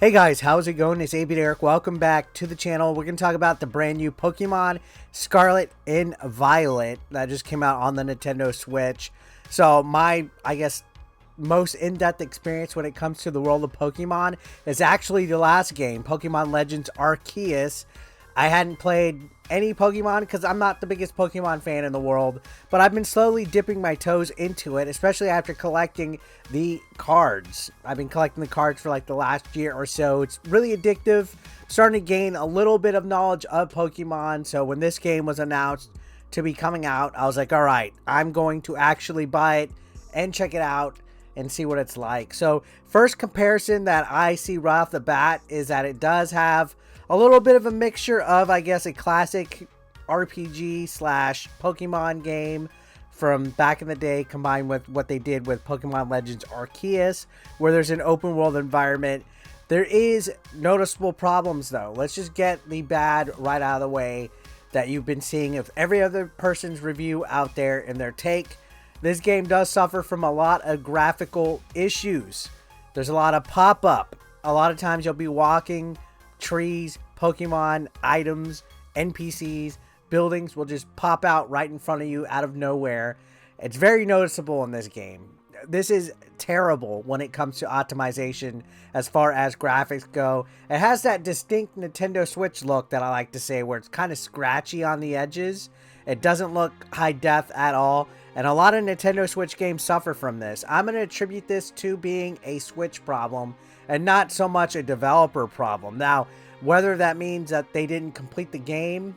Hey guys, how's it going? It's AB Derek. Welcome back to the channel. We're going to talk about the brand new Pokemon Scarlet and Violet that just came out on the Nintendo Switch. So my, most in-depth experience when it comes to the world of Pokemon is actually the last game, Pokemon Legends Arceus. I hadn't played any Pokemon because I'm not the biggest Pokemon fan in the world, but I've been slowly dipping my toes into it, especially after collecting the cards. I've been collecting the cards for like the last year or so. It's really addictive, starting to gain a little bit of knowledge of Pokemon. So when this game was announced to be coming out, I was like, all right, I'm going to actually buy it and check it out and see what it's like. So first comparison that I see right off the bat is that it does have a little bit of a mixture of, I guess, a classic RPG slash Pokemon game from back in the day combined with what they did with Pokemon Legends Arceus, where there's an open world environment. There is noticeable problems though. Let's just get the bad right out of the way that you've been seeing of every other person's review out there in their take. This game does suffer from a lot of graphical issues. There's a lot of pop-up. A lot of times you'll be walking, trees, Pokemon, items, NPCs, buildings will just pop out right in front of you out of nowhere. It's very noticeable in this game. This is terrible when it comes to optimization as far as graphics go. It has that distinct Nintendo Switch look that I like to say, where it's kind of scratchy on the edges. It doesn't look high def at all, and a lot of Nintendo Switch games suffer from this. I'm going to attribute this to being a Switch problem and not so much a developer problem. Now, whether that means that they didn't complete the game,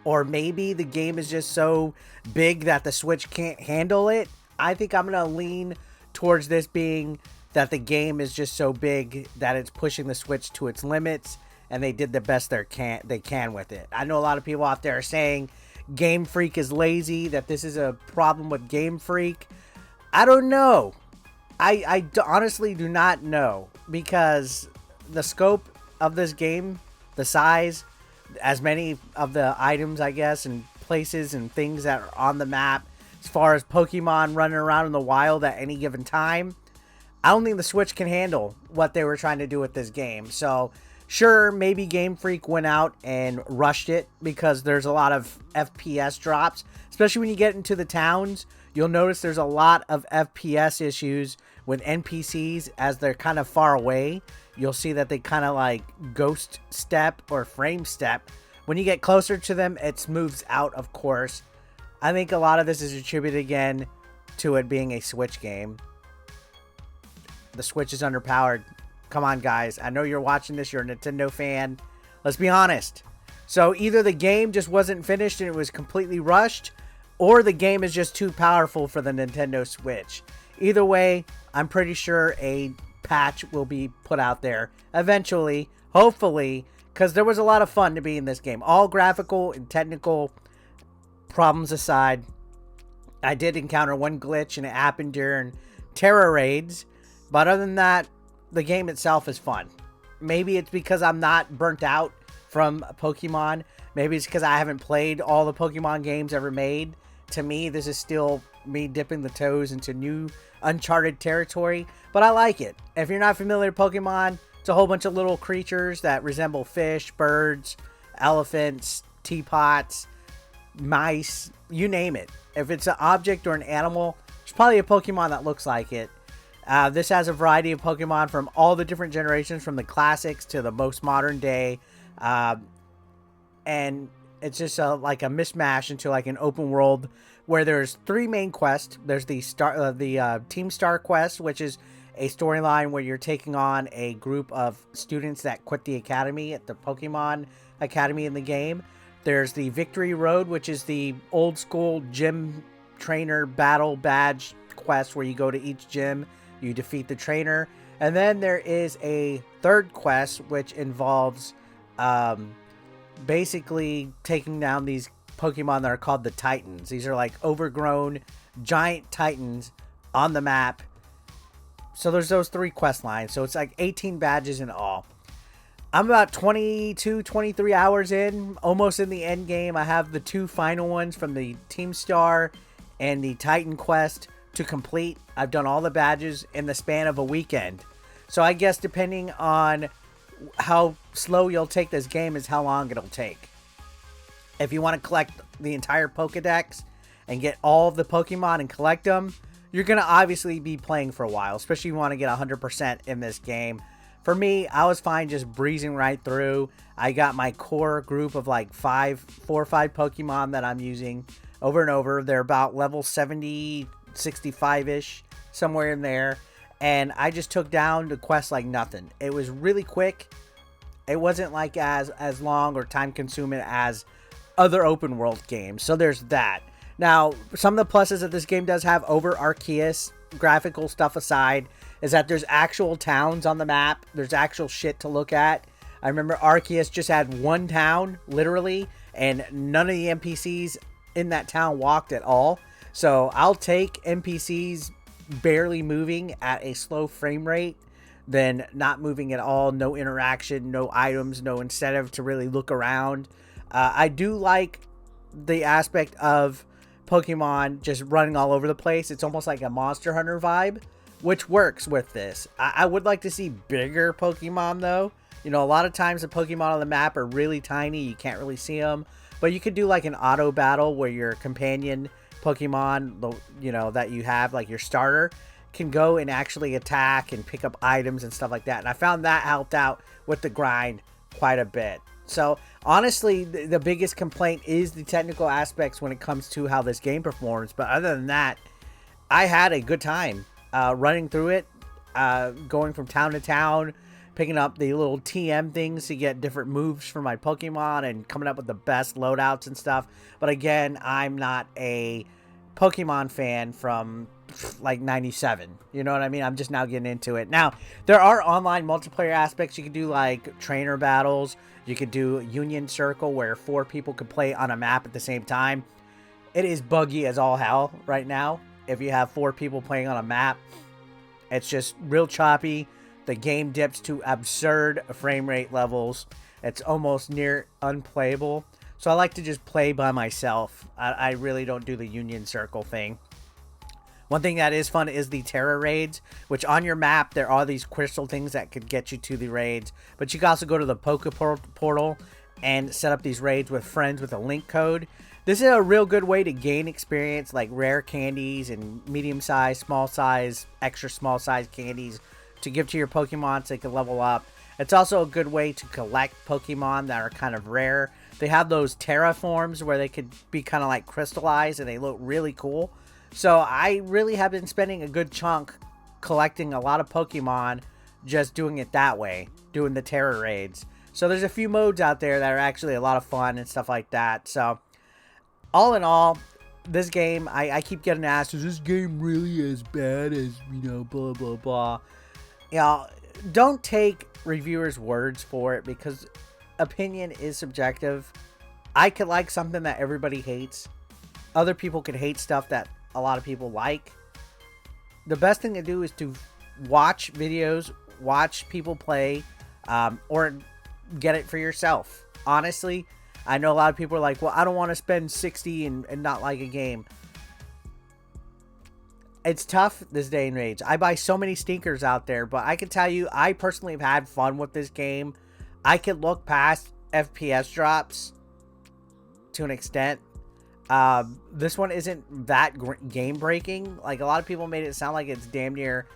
or maybe the game is just so big that the Switch can't handle it, I think I'm going to lean towards this being that the game is just so big that it's pushing the Switch to its limits, and they did the best they can with it. I know a lot of people out there are saying Game Freak is lazy, that this is a problem with Game Freak. I don't know. I honestly do not know, because the scope of this game, the size, as many of the items, I guess, and places and things that are on the map, as far as Pokemon running around in the wild at any given time, I don't think the Switch can handle what they were trying to do with this game. So sure, maybe Game Freak went out and rushed it because there's a lot of FPS drops, especially when you get into the towns. You'll notice there's a lot of FPS issues with NPCs as they're kind of far away. You'll see that they kind of like ghost step or frame step. When you get closer to them, it smooths out, of course. I think a lot of this is attributed again to it being a Switch game. The Switch is underpowered. Come on, guys. I know you're watching this. You're a Nintendo fan. Let's be honest. So either the game just wasn't finished and it was completely rushed, or the game is just too powerful for the Nintendo Switch. Either way, I'm pretty sure a patch will be put out there eventually, hopefully, because there was a lot of fun to be in this game. All graphical and technical problems aside, I did encounter one glitch, and it happened during Terra raids. But other than that, the game itself is fun. Maybe it's because I'm not burnt out from Pokemon. Maybe it's because I haven't played all the Pokemon games ever made. To me, this is still me dipping the toes into new uncharted territory, but I like it. If you're not familiar with Pokemon, it's a whole bunch of little creatures that resemble fish, birds, elephants, teapots, mice, you name it. If it's an object or an animal, there's probably a Pokemon that looks like it. This has a variety of Pokemon from all the different generations, from the classics to the most modern day. And it's just like a mishmash into like an open world where there's three main quests. There's the Team Star quest, which is a storyline where you're taking on a group of students that quit the academy at the Pokemon Academy in the game. There's the Victory Road, which is the old school gym trainer battle badge quest where you go to each gym, you defeat the trainer. And then there is a third quest which involves basically taking down these Pokemon that are called the Titans. These are like overgrown giant Titans on the map. So there's those three quest lines. So it's like 18 badges in all. I'm about 22, 23 hours in, almost in the end game. I have the two final ones from the Team Star and the Titan quest to complete. I've done all the badges in the span of a weekend. So I guess depending on how slow you'll take this game is how long it'll take. If you want to collect the entire Pokedex and get all of the Pokemon and collect them, you're going to obviously be playing for a while, especially if you want to get 100% in this game. For me, I was fine just breezing right through. I got my core group of like 4 or 5 Pokemon that I'm using over and over. They're about level 70, 65-ish, somewhere in there. And I just took down the quest like nothing. It was really quick. It wasn't like as long or time consuming as other open world games. So there's that. Now, some of the pluses that this game does have over Arceus, graphical stuff aside, is that there's actual towns on the map. There's actual shit to look at. I remember Arceus just had one town, literally, and none of the NPCs in that town walked at all. So I'll take NPCs barely moving at a slow frame rate than not moving at all, no interaction, no items, no incentive to really look around. I do like the aspect of Pokemon just running all over the place. It's almost like a Monster Hunter vibe, which works with this. I would like to see bigger Pokemon though. You know, a lot of times the Pokemon on the map are really tiny. You can't really see them. But you could do like an auto battle where your companion Pokemon, you know, that you have, like your starter, can go and actually attack and pick up items and stuff like that. And I found that helped out with the grind quite a bit. So honestly, the biggest complaint is the technical aspects when it comes to how this game performs. But other than that, I had a good time running through it, going from town to town, picking up the little TM things to get different moves for my Pokemon and coming up with the best loadouts and stuff. But again, I'm not a Pokemon fan from like 97. You know what I mean? I'm just now getting into it. Now, there are online multiplayer aspects. You can do like trainer battles. You could do Union Circle where 4 people could play on a map at the same time. It is buggy as all hell right now. If you have 4 people playing on a map, it's just real choppy. The game dips to absurd frame rate levels. It's almost near unplayable. So I like to just play by myself. I really don't do the Union Circle thing. One thing that is fun is the Terra raids, which on your map, there are these crystal things that could get you to the raids. But you can also go to the Poke Portal and set up these raids with friends with a link code. This is a real good way to gain experience, like rare candies and medium-sized, small-size, extra small-size candies to give to your Pokemon so they can level up. It's also a good way to collect Pokemon that are kind of rare. They have those Terra forms where they could be kind of like crystallized and they look really cool. So I really have been spending a good chunk collecting a lot of Pokemon, just doing it that way, doing the Terra raids. So there's a few modes out there that are actually a lot of fun and stuff like that. So all in all, this game, I keep getting asked, is this game really as bad as, you know, blah, blah, blah. You know, don't take reviewers' words for it because opinion is subjective. I could like something that everybody hates. Other people could hate stuff that a lot of people like. The best thing to do is to watch videos, watch people play, or get it for yourself. Honestly, I know a lot of people are like, well, I don't want to spend $60 and not like a game. It's tough this day and age. I buy so many stinkers out there, but I can tell you, I personally have had fun with this game. I could look past FPS drops to an extent. This one isn't that game breaking. Like a lot of people made it sound like it's damn near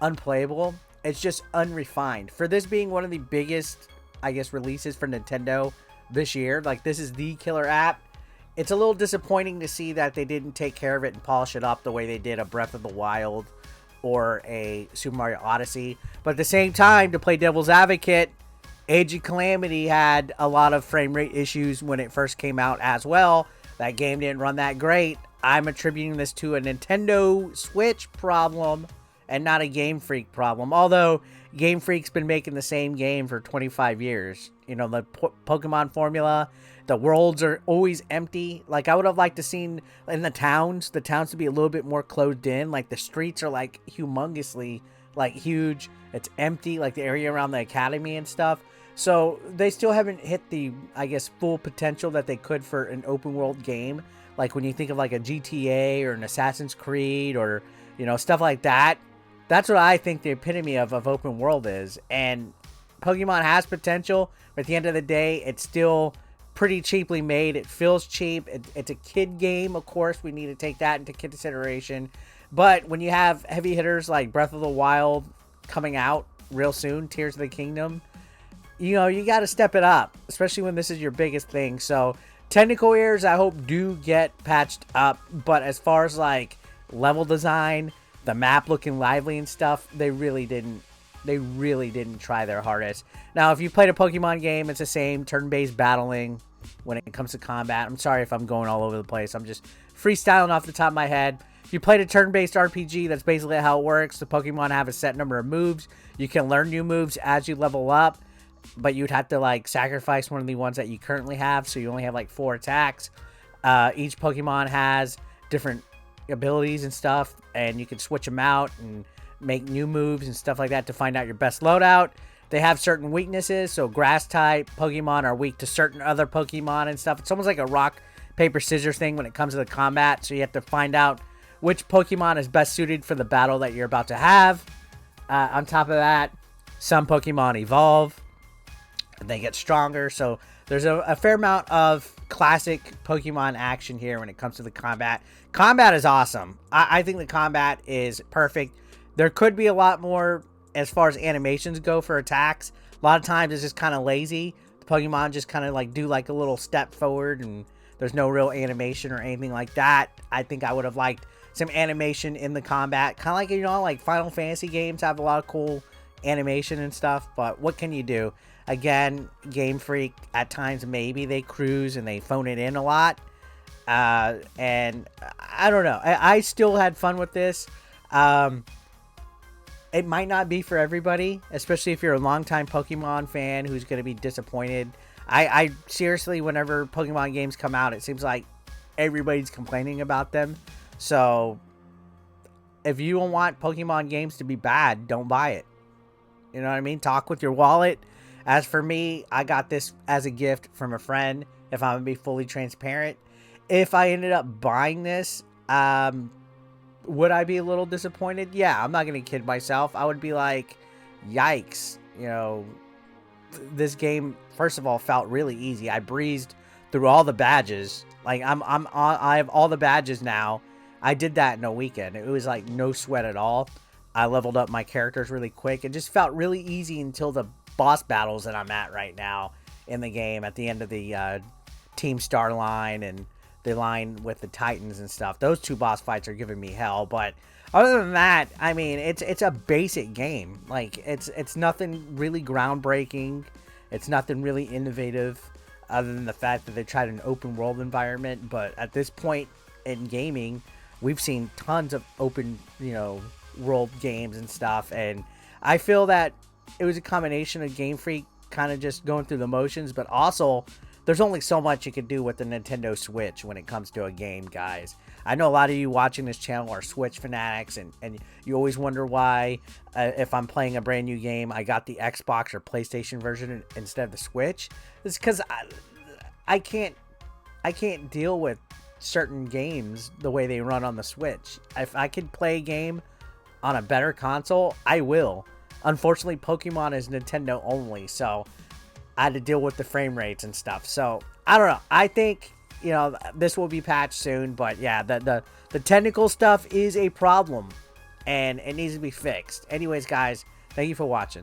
unplayable. It's just unrefined. For this being one of the biggest, I guess, releases for Nintendo this year, like this is the killer app. It's a little disappointing to see that they didn't take care of it and polish it up the way they did a Breath of the Wild or a Super Mario Odyssey. But at the same time, to play devil's advocate, Age of Calamity had a lot of frame rate issues when it first came out as well. That game didn't run that great. I'm attributing this to a Nintendo Switch problem and not a Game Freak problem. Although Game Freak's been making the same game for 25 years. You know, the Pokemon formula, the worlds are always empty. Like I would have liked to seen in the towns to be a little bit more closed in. Like the streets are like humongously like huge. It's empty, like the area around the academy and stuff. So they still haven't hit the, I guess, full potential that they could for an open world game. Like when you think of like a GTA or an Assassin's Creed or, you know, stuff like that. That's what I think the epitome of open world is. And Pokemon has potential, but at the end of the day, it's still pretty cheaply made. It feels cheap. It's a kid game, of course. We need to take that into consideration. But when you have heavy hitters like Breath of the Wild coming out real soon, Tears of the Kingdom, you know, you got to step it up, especially when this is your biggest thing. So technical errors, I hope, do get patched up. But as far as like level design, the map looking lively and stuff, they really didn't try their hardest. Now, if you played a Pokemon game, it's the same turn-based battling when it comes to combat. I'm sorry if I'm going all over the place. I'm just freestyling off the top of my head. If you played a turn-based RPG, that's basically how it works. The Pokemon have a set number of moves. You can learn new moves as you level up, but you'd have to like sacrifice one of the ones that you currently have, so you only have like 4 attacks. Each Pokemon has different abilities and stuff, and you can switch them out and make new moves and stuff like that to find out your best loadout. They have certain weaknesses, so grass type Pokemon are weak to certain other Pokemon and stuff. It's almost like a rock, paper, scissors thing when it comes to the combat, so you have to find out which Pokemon is best suited for the battle that you're about to have. On top of that, some Pokemon evolve and they get stronger, so there's a fair amount of classic Pokemon action here when it comes to the combat. Combat is awesome. I think the combat is perfect. There could be a lot more as far as animations go for attacks. A lot of times it's just kind of lazy. The Pokemon just kind of like do like a little step forward and there's no real animation or anything like that. I think I would have liked some animation in the combat. Kind of like, you know, like Final Fantasy games have a lot of cool animation and stuff. But what can you do? Again, Game Freak, at times maybe they cruise and they phone it in a lot. And I don't know. I still had fun with this. It might not be for everybody, especially if you're a longtime Pokemon fan who's going to be disappointed. I seriously, whenever Pokemon games come out, it seems like everybody's complaining about them. So if you don't want Pokemon games to be bad, don't buy it. You know what I mean? Talk with your wallet. As for me, I got this as a gift from a friend, if I'm going to be fully transparent. If I ended up buying this, would I be a little disappointed? Yeah, I'm not going to kid myself. I would be like, yikes. You know, this game, first of all, felt really easy. I breezed through all the badges. Like, I have all the badges now. I did that in a weekend. It was like no sweat at all. I leveled up my characters really quick. It just felt really easy until the boss battles that I'm at right now in the game at the end of the Team Star line and the line with the Titans and stuff. Those 2 boss fights are giving me hell, but other than that, I mean, it's a basic game. Like, it's nothing really groundbreaking. It's nothing really innovative other than the fact that they tried an open world environment. But at this point in gaming, we've seen tons of open, you know, world games and stuff, and I feel that it was a combination of Game Freak kind of just going through the motions, but also there's only so much you can do with the Nintendo Switch when it comes to a game, guys. I know a lot of you watching this channel are Switch fanatics, and you always wonder why, if I'm playing a brand new game, I got the Xbox or PlayStation version instead of the Switch. It's because I can't deal with certain games the way they run on the Switch. If I could play a game on a better console, I will. Unfortunately, Pokemon is Nintendo only, so I had to deal with the frame rates and stuff. So, I don't know. I think, you know, this will be patched soon, but yeah, the technical stuff is a problem, and it needs to be fixed. Anyways, guys, thank you for watching.